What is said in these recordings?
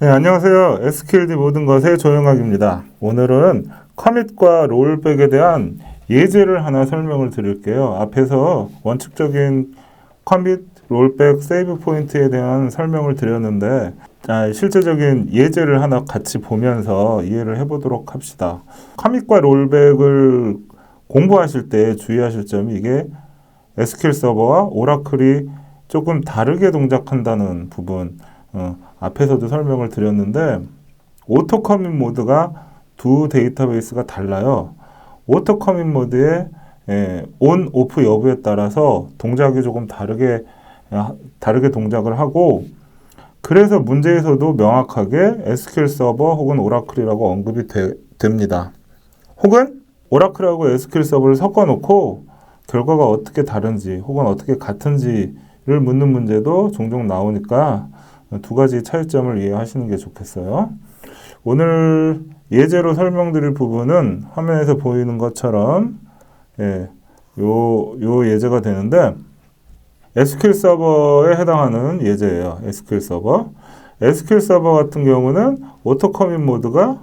네, 안녕하세요. SQLD 모든 것의 조영학입니다. 오늘은 커밋과 롤백에 대한 예제를 하나 설명을 드릴게요. 앞에서 원칙적인 커밋, 롤백, 세이브 포인트에 대한 설명을 드렸는데 실제적인 예제를 하나 같이 보면서 이해를 해보도록 합시다. 커밋과 롤백을 공부하실 때 주의하실 점이 이게 SQL 서버와 오라클이 조금 다르게 동작한다는 부분, 앞에서도 설명을 드렸는데 오토 커밋 모드가 두 데이터베이스가 달라요. 오토 커밋 모드의 온, 오프 여부에 따라서 동작이 조금 다르게 동작을 하고, 그래서 문제에서도 명확하게 SQL 서버 혹은 오라클이라고 언급이 됩니다. 혹은 오라클하고 SQL 서버를 섞어놓고 결과가 어떻게 다른지 혹은 어떻게 같은지를 묻는 문제도 종종 나오니까 두 가지 차이점을 이해하시는 게 좋겠어요. 오늘 예제로 설명드릴 부분은 화면에서 보이는 것처럼 요 예제가 되는데 SQL 서버에 해당하는 예제예요. SQL 서버. SQL 서버 같은 경우는 오토 커밋 모드가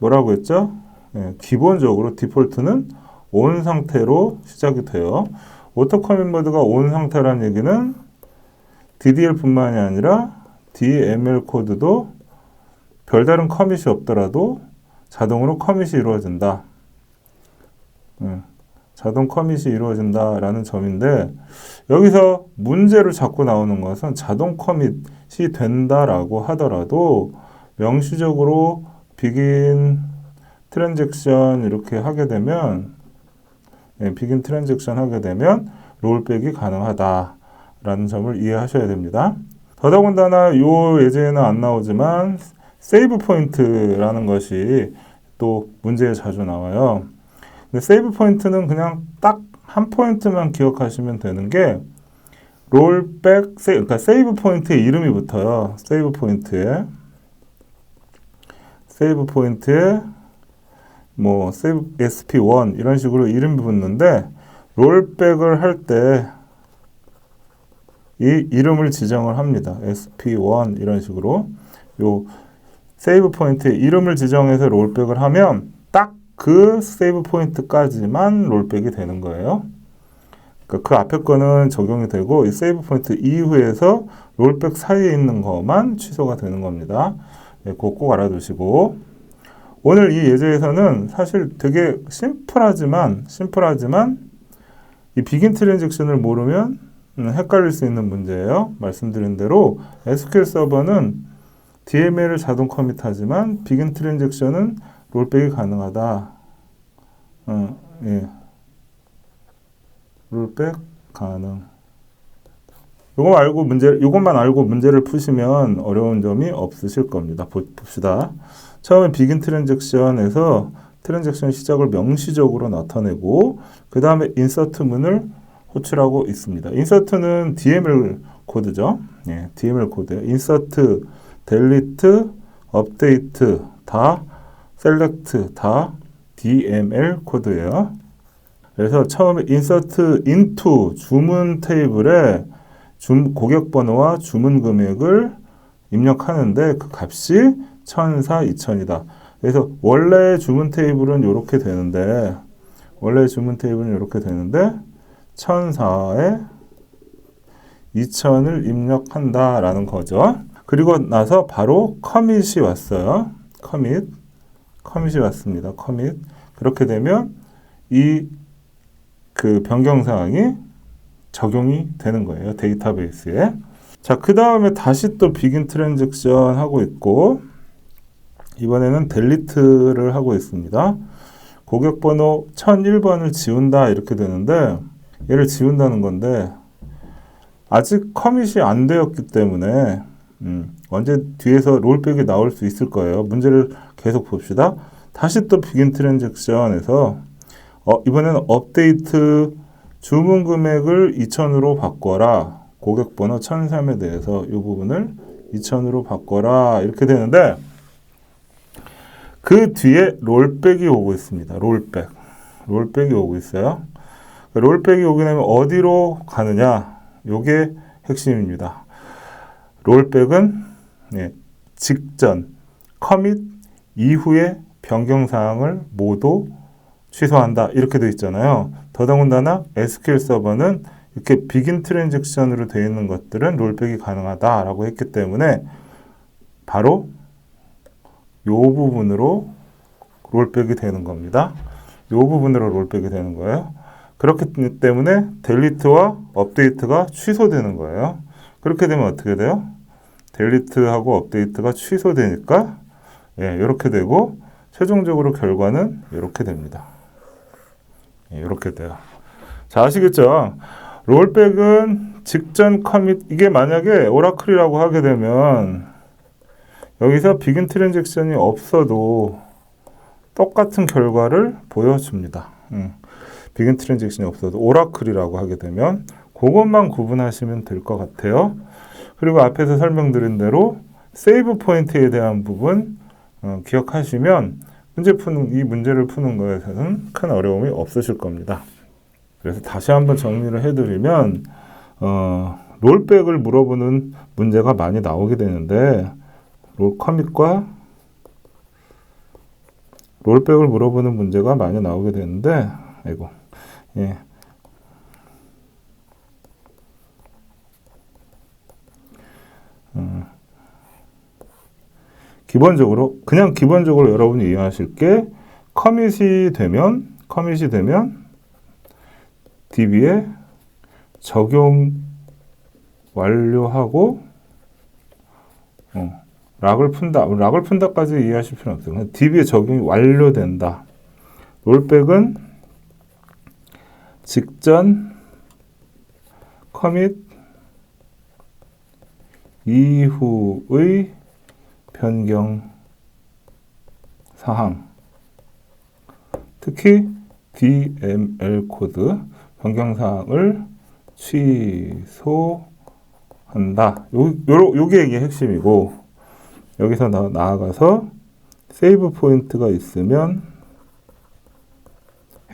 뭐라고 했죠? 기본적으로 디폴트는 온 상태로 시작이 돼요. 오토 커밋 모드가 온 상태란 얘기는 DDL뿐만이 아니라 DML 코드도 별다른 커밋이 없더라도 자동으로 커밋이 이루어진다. 자동 커밋이 이루어진다라는 점인데, 여기서 문제로 자꾸 나오는 것은 자동 커밋이 된다라고 하더라도 명시적으로 비긴 트랜잭션 이렇게 하게 되면 비긴 트랜잭션 하게 되면 롤백이 가능하다라는 점을 이해하셔야 됩니다. 더더군다나 이 예제에는 안 나오지만 세이브 포인트라는 것이 또 문제에 자주 나와요. 근데 세이브 포인트는 그냥 딱 한 포인트만 기억하시면 되는 게 롤백, 그러니까 세이브 포인트의 이름이 붙어요. 세이브 포인트에 뭐 세이브 SP1 이런 식으로 이름이 붙는데, 롤백을 할 때 이 이름을 지정을 합니다. SP1 이런 식으로 요 세이브 포인트에 이름을 지정해서 롤백을 하면 딱 그 세이브 포인트까지만 롤백이 되는 거예요. 그러니까 그 앞에 거는 적용이 되고 이 세이브 포인트 이후에서 롤백 사이에 있는 것만 취소가 되는 겁니다. 그거 꼭 알아두시고, 오늘 이 예제에서는 사실 되게 심플하지만 이 비긴 트랜잭션을 모르면 헷갈릴 수 있는 문제예요. 말씀드린 대로 SQL 서버는 DML을 자동 커밋하지만 비긴 트랜잭션은 롤백이 가능하다. 롤백 가능. 요것만 알고 문제를 푸시면 어려운 점이 없으실 겁니다. 봅시다. 처음에 비긴 트랜잭션에서 트랜잭션 시작을 명시적으로 나타내고, 그 다음에 인서트 문을 호출하고 있습니다. 인서트는 DML 코드죠. DML 코드예요. 인서트, 델리트, 업데이트 다, 셀렉트 다 DML 코드예요. 그래서 처음에 인서트 인투 주문 테이블에 고객 번호와 주문 금액을 입력하는데 그 값이 1004, 2000이다. 그래서 원래 주문 테이블은 이렇게 되는데 1004에 2000을 입력한다라는 거죠. 그리고 나서 바로 커밋이 왔어요. 커밋이 왔습니다. 커밋. 그렇게 되면 그 변경 사항이 적용이 되는 거예요. 데이터베이스에. 자, 그 다음에 다시 또 비긴 트랜잭션 하고 있고, 이번에는 델리트를 하고 있습니다. 고객 번호 1001번을 지운다 이렇게 되는데, 얘를 지운다는 건데 아직 커밋이 안 되었기 때문에 언제 뒤에서 롤백이 나올 수 있을 거예요. 문제를 계속 봅시다. 다시 또 비긴 트랜잭션에서 이번에는 업데이트 주문 금액을 2000으로 바꿔라. 고객 번호 1003에 대해서 이 부분을 2000으로 바꿔라. 이렇게 되는데 그 뒤에 롤백이 오고 있습니다. 롤백이 오고 있어요. 롤백이 오게 되면 어디로 가느냐? 요게 핵심입니다. 롤백은 직전, 커밋 이후의 변경사항을 모두 취소한다. 이렇게 되어 있잖아요. 더더군다나 SQL 서버는 이렇게 비긴 트랜잭션으로 되어 있는 것들은 롤백이 가능하다라고 했기 때문에 바로 이 부분으로 롤백이 되는 겁니다. 이 부분으로 롤백이 되는 거예요. 그렇기 때문에 델리트와 업데이트가 취소되는 거예요. 그렇게 되면 어떻게 돼요? 델리트하고 업데이트가 취소되니까 이렇게 되고 최종적으로 결과는 이렇게 됩니다. 이렇게 돼요. 자, 아시겠죠? 롤백은 직전 커밋, 이게 만약에 오라클이라고 하게 되면 여기서 비긴 트랜잭션이 없어도 똑같은 결과를 보여줍니다. 비긴 트랜잭션이 없어도 오라클이라고 하게 되면 그것만 구분하시면 될 것 같아요. 그리고 앞에서 설명드린 대로 세이브 포인트에 대한 부분 기억하시면 이 문제를 푸는 것에서는 큰 어려움이 없으실 겁니다. 그래서 다시 한번 정리를 해드리면 롤백을 물어보는 문제가 많이 나오게 되는데 커밋과 롤백을 물어보는 문제가 많이 나오게 되는데 기본적으로 여러분이 이해하실 게 커밋이 되면 DB에 적용 완료하고 락을 푼다까지 이해하실 필요는 없어요. DB에 적용이 완료된다. 롤백은 직전 커밋 이후의 변경 사항, 특히 DML 코드 변경 사항을 취소한다. 요게 이게 핵심이고, 여기서 나아가서 세이브 포인트가 있으면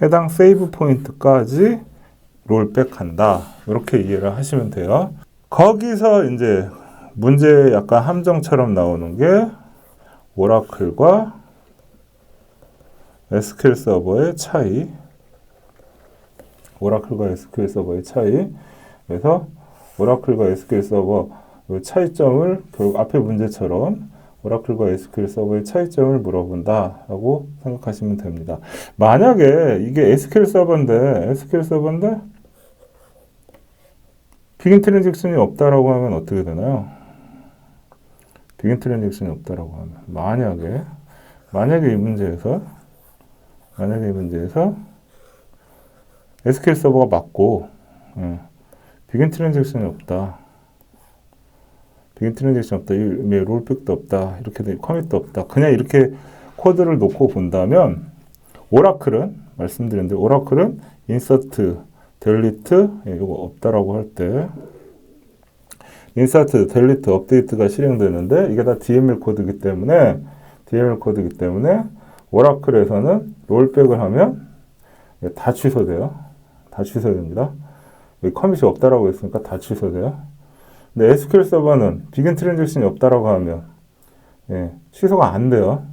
해당 세이브 포인트까지 롤백한다. 이렇게 이해를 하시면 돼요. 거기서 이제 문제 약간 함정처럼 나오는 게 오라클과 SQL 서버의 차이. 그래서 오라클과 SQL 서버 차이점을 결국 앞의 문제처럼 오라클과 SQL 서버의 차이점을 물어본다라고 생각하시면 됩니다. 만약에 이게 SQL 서버인데 비긴 트랜잭션이 없다라고 하면 어떻게 되나요? 비긴 트랜잭션이 없다라고 하면 만약에 이 문제에서 SQL 서버가 맞고 비긴 트랜잭션이 없다. 롤백도 없다. 이렇게 돼, 커밋도 없다. 그냥 이렇게 코드를 놓고 본다면 오라클은 말씀드렸는데 오라클은 인서트, 델리트 이거 없다라고 할 때 인서트, 델리트, 업데이트가 실행되는데 이게 다 DML 코드이기 때문에 오라클에서는 롤백을 하면 다 취소돼요. 다 취소됩니다. 여기 커밋이 없다라고 했으니까 다 취소돼요. 근데 SQL 서버는 비긴 트랜잭션이 없다라고 하면 취소가 안 돼요.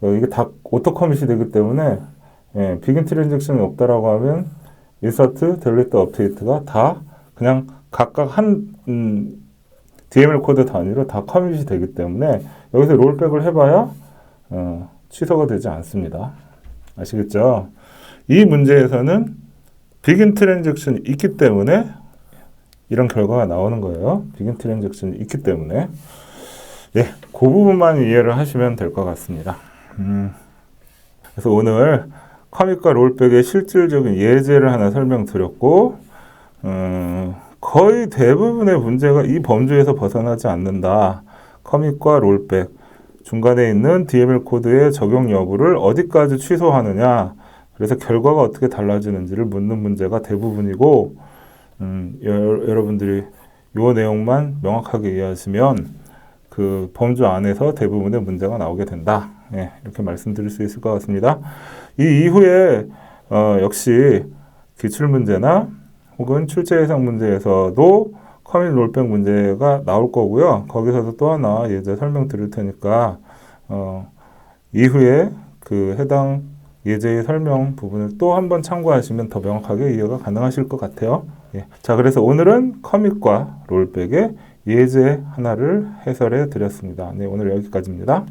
이게 다 오토 커밋이 되기 때문에 비긴 트랜잭션이 없다라고 하면 인서트, 델리트, 업데이트가 다 그냥 각각 한 DML 코드 단위로 다 커밋이 되기 때문에 여기서 롤백을 해봐야 취소가 되지 않습니다. 아시겠죠? 이 문제에서는 비긴 트랜잭션이 있기 때문에 이런 결과가 나오는 거예요. 비긴 트랜잭션이 있기 때문에. 그 부분만 이해를 하시면 될 것 같습니다. 그래서 오늘 커밋과 롤백의 실질적인 예제를 하나 설명드렸고, 거의 대부분의 문제가 이 범주에서 벗어나지 않는다. 커밋과 롤백, 중간에 있는 DML 코드의 적용 여부를 어디까지 취소하느냐, 그래서 결과가 어떻게 달라지는지를 묻는 문제가 대부분이고, 여러분들이 이 내용만 명확하게 이해하시면 그 범주 안에서 대부분의 문제가 나오게 된다. 이렇게 말씀드릴 수 있을 것 같습니다. 이 이후에 역시 기출문제나 혹은 출제 예상 문제에서도 커밋 롤백 문제가 나올 거고요. 거기서도 또 하나 예제 설명드릴 테니까 이후에 그 해당 예제의 설명 부분을 또 한번 참고하시면 더 명확하게 이해가 가능하실 것 같아요. 예. 자, 그래서 오늘은 커밋과 롤백의 예제 하나를 해설해 드렸습니다. 네, 오늘 여기까지입니다.